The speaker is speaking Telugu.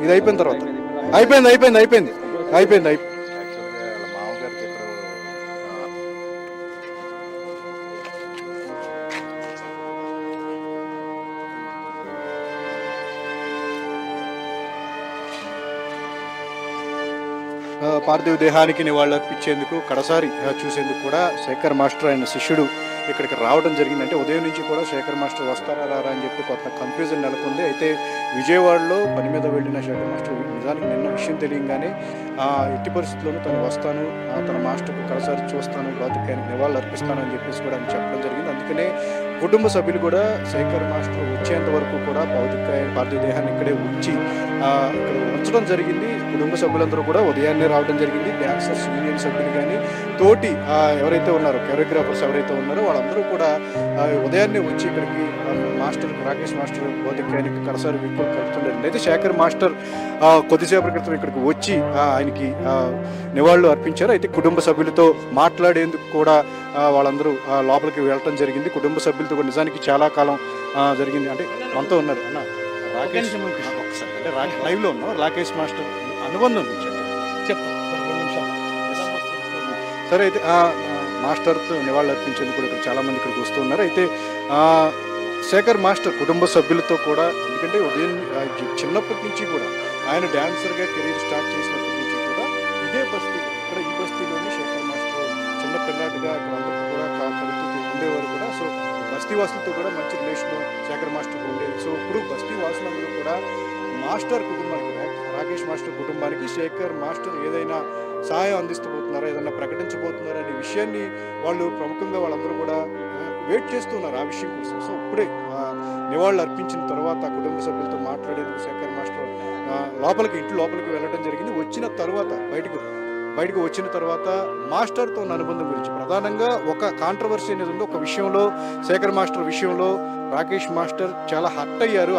ఇది అయిపోయిన తర్వాత అయిపోయింది అయిపోయింది అయిపోయింది అయిపోయింది అయిపోయింది. యాక్చువల్గా వాళ్ళ మామగారికి ఇప్పుడు పార్థివ దేహానికి నివాళులర్పించేందుకు కడసారి చూసేందుకు కూడా శేఖర్ మాస్టర్ ఆయన శిష్యుడు ఇక్కడికి రావడం జరిగింది. అంటే ఉదయం నుంచి కూడా శేఖర్ మాస్టర్ వస్తారా రారా అని చెప్పి కొంత కన్ఫ్యూజన్ నెలకొంది. అయితే విజయవాడలో పని మీద వెళ్ళిన శేఖర్ మాస్టర్ నిజానికి నిన్న విషయం తెలియగానే ఎట్టి పరిస్థితుల్లోనూ తను వస్తాను, తన మాస్టర్కు కడసారి చూస్తాను, బాధ్యతకి ఆయనకు నివాళులు అర్పిస్తాను అని చెప్పేసి కూడా ఆయన చెప్పడం జరిగింది. అందుకనే కుటుంబ సభ్యులు కూడా శేఖర్ మాస్టర్ వచ్చేంత వరకు కూడా పార్థివ దేహాన్ని ఇక్కడే ఉంచి ఇక్కడ ఉంచడం జరిగింది. కుటుంబ సభ్యులందరూ కూడా ఉదయాన్నే రావడం జరిగింది. డ్యాన్సర్స్ యూనియన్ సభ్యులు కానీ తోటి ఎవరైతే ఉన్నారో కొరియోగ్రాఫర్స్ ఎవరైతే ఉన్నారో వాళ్ళందరూ కూడా ఉదయాన్నే వచ్చి ఇక్కడికి మాస్టర్ రాకేష్ మాస్టర్ భౌతికానికి కడసారి వీక్కులు కలుపుతుండేది. అయితే శేఖర్ మాస్టర్ కొద్దిసేపటి క్రితం ఇక్కడికి వచ్చి ఆయనకి నివాళులు అర్పించారు. అయితే కుటుంబ సభ్యులతో మాట్లాడేందుకు కూడా వాళ్ళందరూ లోపలికి వెళ్ళటం జరిగింది. కుటుంబ సభ్యులతో కూడా నిజానికి చాలా కాలం జరిగింది. అంటే మనతో ఉన్నారు అన్న రాకేష్ ఒకసారి అంటే లైవ్లో ఉన్నాం. రాకేష్ మాస్టర్ అనుబంధం చెప్తాను. సరే అయితే మాస్టర్తో నివాళులు అర్పించేందుకు కూడా ఇక్కడ చాలామంది ఇక్కడికి వస్తూ ఉన్నారు. అయితే శేఖర్ మాస్టర్ కుటుంబ సభ్యులతో కూడా, ఎందుకంటే ఉదయం చిన్నప్పటి నుంచి కూడా ఆయన డాన్సర్గా కెరీర్ స్టార్ట్ చేసినప్పటి నుంచి కూడా ఇదే బస్తీ, ఇక్కడ ఈ బస్తీలోనే శేఖర్ మాస్టర్ చిన్న పిల్లాడిగా ఇక్కడ అందరికీ కూడా కలుపుతూ ఉండేవారు కూడా. సో బస్తీ వాసులతో కూడా మంచి రిలేషన్ శేఖర్ మాస్టర్కి ఉండేది. సో ఇప్పుడు బస్తీ వాసులందరూ కూడా మాస్టర్ కుటుంబానికి, రాకేష్ మాస్టర్ కుటుంబానికి శేఖర్ మాస్టర్ ఏదైనా సహాయం అందిస్తబోతున్నారా, ఏదైనా ప్రకటించబోతున్నారా అనే విషయాన్ని వాళ్ళు ప్రముఖంగా వాళ్ళందరూ కూడా వెయిట్ చేస్తున్నారు ఆ విషయం కోసం. సో ఇప్పుడే నివాళులు అర్పించిన తర్వాత కుటుంబ సభ్యులతో మాట్లాడేందుకు శేఖర్ మాస్టర్ ఇంటి లోపలికి వెళ్ళడం జరిగింది. వచ్చిన తర్వాత బయటకు వచ్చిన తర్వాత మాస్టర్తో ఉన్న అనుబంధం గురించి ప్రధానంగా ఒక కాంట్రవర్సీ అనేది ఉంది. ఒక విషయంలో శేఖర్ మాస్టర్ విషయంలో రాకేష్ మాస్టర్ చాలా హర్ట్ అయ్యారు.